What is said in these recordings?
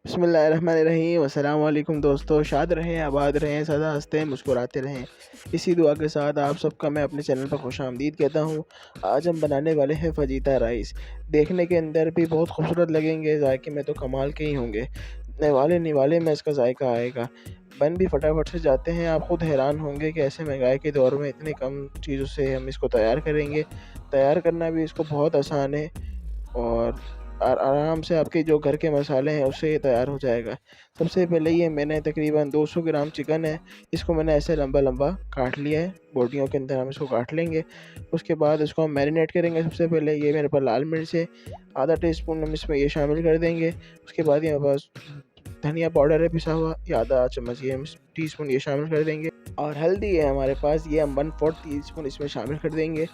बिस्मिल्लाहिर्रहमानिर्रहीम। अस्सलाम वालेकुम दोस्तों, शाद रहें, आबाद रहें, सदा हंसते मुस्कुराते रहें। इसी दुआ के साथ आप सबका मैं अपने चैनल पर खुशामदीद कहता हूँ। आज हम बनाने वाले हैं फजीता राइस। देखने के अंदर भी बहुत खूबसूरत लगेंगे, जायके में तो कमाल के ही होंगे। निवाले निवाले में इसका जायका आएगा। बन भी फटाफट से जाते हैं। आप ख़ुद हैरान होंगे कि ऐसे महंगाई के दौर में इतने कम चीज़ों से हम इसको तैयार करेंगे। तैयार करना भी इसको बहुत आसान है और आराम से आपके जो घर के मसाले हैं उससे ये तैयार हो जाएगा। सबसे पहले ये मैंने तकरीबन 200 ग्राम चिकन है, इसको मैंने ऐसे लंबा लंबा काट लिया है, बोटियों के अंदर हम इसको काट लेंगे। उसके बाद इसको हम मैरिनेट करेंगे। सबसे पहले ये मेरे पास लाल मिर्च है, आधा टीस्पून हम इसमें ये शामिल कर देंगे। उसके बाद ये मेरे पास धनिया पाउडर है पिसा हुआ, ये आधा चम्मच ये हम टीस्पून ये शामिल कर देंगे। और हल्दी है हमारे पास, ये हम 1/4 टीस्पून इसमें शामिल कर देंगे।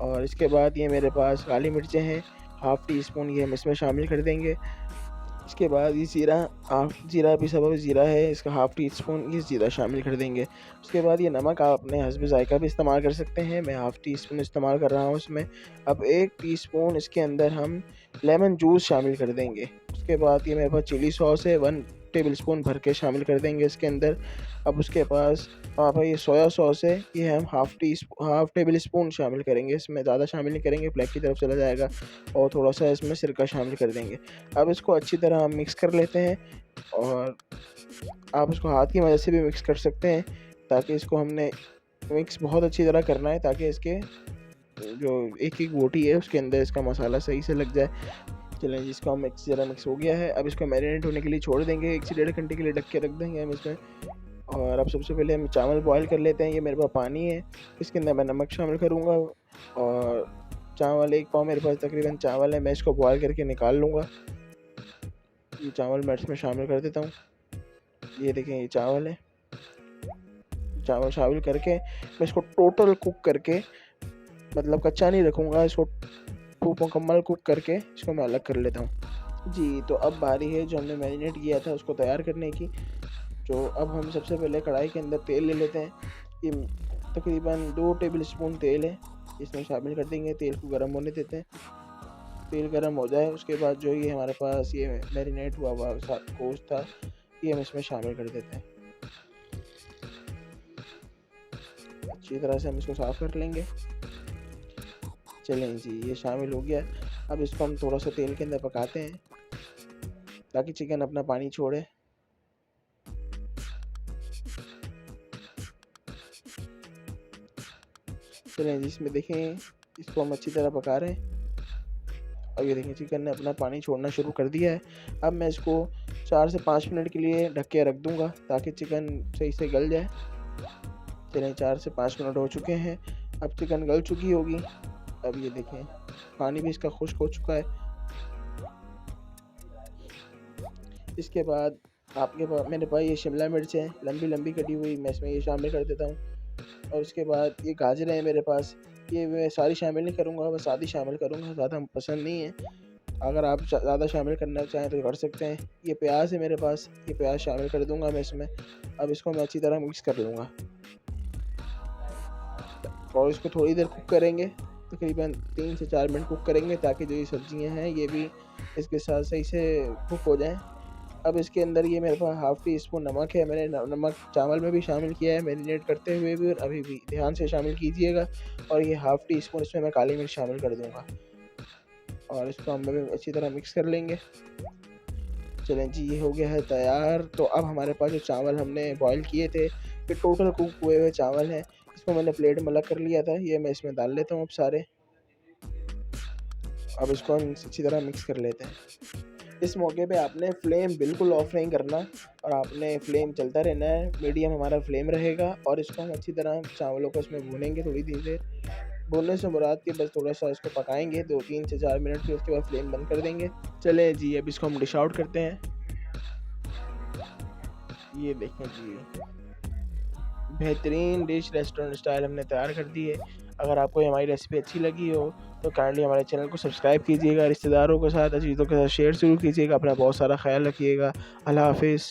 और इसके बाद ये मेरे पास काली मिर्चें हैं, हाफ़ टी स्पून ये हम इसमें शामिल कर देंगे। इसके बाद ये जीरा पिसा हुआ ज़ीरा है, इसका हाफ़ टी स्पून ये ज़ीरा शामिल कर देंगे। उसके बाद ये नमक आप अपने हस्ब ज़ायक़ा भी इस्तेमाल कर सकते हैं, मैं हाफ़ टी स्पून इस्तेमाल कर रहा हूँ इसमें। अब 1 टीस्पून इसके अंदर हम लेमन जूस शामिल कर देंगे। उसके बाद ये मेरे पास चिली सॉस है, 1 टेबल स्पून भर के शामिल कर देंगे इसके अंदर। अब उसके पास ये सोया सॉस है, ये हम हाफ़ टेबल स्पून शामिल करेंगे इसमें, ज़्यादा शामिल नहीं करेंगे, ब्लैक की तरफ चला जाएगा। और थोड़ा सा इसमें सिरका शामिल कर देंगे। अब इसको अच्छी तरह हम मिक्स कर लेते हैं और आप इसको हाथ की मदद से भी मिक्स कर सकते हैं, ताकि इसको हमने मिक्स बहुत अच्छी तरह करना है ताकि इसके जो एक बोटी है उसके अंदर इसका मसाला सही से लग जाए। चलें, जिसको हम मिक्स हो गया है। अब इसको मैरिनेट होने के लिए छोड़ देंगे, 1 से 1.5 घंटे के लिए ढक के रख देंगे हम इसमें। और अब सबसे पहले हम चावल बॉयल कर लेते हैं। ये मेरे पास पानी है, इसके अंदर मैं नमक शामिल करूँगा और चावल 1 पाव मेरे पास तकरीबन चावल है, मैं इसको बॉयल करके निकाल लूँगा। ये चावल मैं इसमें शामिल कर देता हूँ। ये देखें, ये चावल है, चावल शामिल करके मैं इसको टोटल कुक करके, मतलब कच्चा नहीं रखूँगा, इसको मुकम्मल कुक करके इसको मैं अलग कर लेता हूँ जी। तो अब बारी है जो हमने मैरिनेट किया था उसको तैयार करने की। तो अब हम सबसे पहले कढ़ाई के अंदर तेल ले लेते हैं। ये तकरीबन 2 टेबल स्पून तेल है, इसमें शामिल कर देंगे। तेल को गर्म होने देते हैं, तेल गर्म हो जाए उसके बाद जो ये हमारे पास ये मैरिनेट हुआ गोश्त था, ये हम इसमें शामिल कर देते हैं। अच्छी तरह से हम इसको साफ़ कर लेंगे। चलें जी, ये शामिल हो गया। अब इसको हम थोड़ा सा तेल के अंदर पकाते हैं ताकि चिकन अपना पानी छोड़े। चलें जी, इसमें देखें, इसको हम अच्छी तरह पका रहे हैं और ये देखें चिकन ने अपना पानी छोड़ना शुरू कर दिया है। अब मैं इसको 4 से 5 मिनट के लिए ढक के रख दूँगा ताकि चिकन सही से गल जाए। चलें, 4 से 5 मिनट हो चुके हैं, अब चिकन गल चुकी होगी। अब ये देखें, पानी भी इसका खुश्क हो चुका है। इसके बाद मेरे पास ये शिमला मिर्च है लंबी लंबी कटी हुई, मैं इसमें ये शामिल कर देता हूँ। और उसके बाद ये गाजर है मेरे पास, ये मैं सारी शामिल नहीं करूँगा, बस आधी शामिल करूँगा, ज़्यादा पसंद नहीं है। अगर आप ज़्यादा शामिल करना चाहें तो कर सकते हैं। ये प्याज है मेरे पास, ये प्याज शामिल कर दूँगा मैं इसमें। अब इसको मैं अच्छी तरह मिक्स कर लूँगा और इसको थोड़ी देर कुक करेंगे, तकरीबन 3 से 4 मिनट कुक करेंगे ताकि जो ये सब्जियां हैं ये भी इसके साथ सही से कुक हो जाएं। अब इसके अंदर ये मेरे पास हाफ़ टी स्पून नमक है, मैंने नमक चावल में भी शामिल किया है मैरिनेट करते हुए भी, और अभी भी ध्यान से शामिल कीजिएगा। और ये हाफ़ टी स्पून इसमें मैं काली मिर्च शामिल कर दूँगा और इसको हम भी अच्छी तरह मिक्स कर लेंगे। चलें जी, ये हो गया है तैयार। तो अब हमारे पास जो चावल हमने बॉयल किए थे, ये टोटल कुक हुए हुए चावल हैं, इसको मैंने प्लेट में अलग कर लिया था, ये मैं इसमें डाल लेता हूँ अब सारे। अब इसको हम अच्छी तरह मिक्स कर लेते हैं। इस मौके पे आपने फ्लेम बिल्कुल ऑफ नहीं करना और आपने फ्लेम चलता रहना है, मीडियम हमारा फ्लेम रहेगा। और इसको हम अच्छी तरह चावलों को इसमें भूनेंगे थोड़ी देर। भूनने से मुराद कि बस थोड़ा सा इसको पकाएंगे 2-3 से 4 मिनट, फिर उसके बाद फ्लेम बंद कर देंगे। चलें जी, अब इसको हम डिश आउट करते हैं। ये देखें जी, बेहतरीन डिश रेस्टोरेंट स्टाइल हमने तैयार कर दी है। अगर आपको हमारी रेसिपी अच्छी लगी हो तो काइंडली हमारे चैनल को सब्सक्राइब कीजिएगा, रिश्तेदारों के साथ, अजीज़ों के साथ शेयर ज़रूर कीजिएगा। अपना बहुत सारा ख्याल रखिएगा। अल्लाह हाफ़िज़।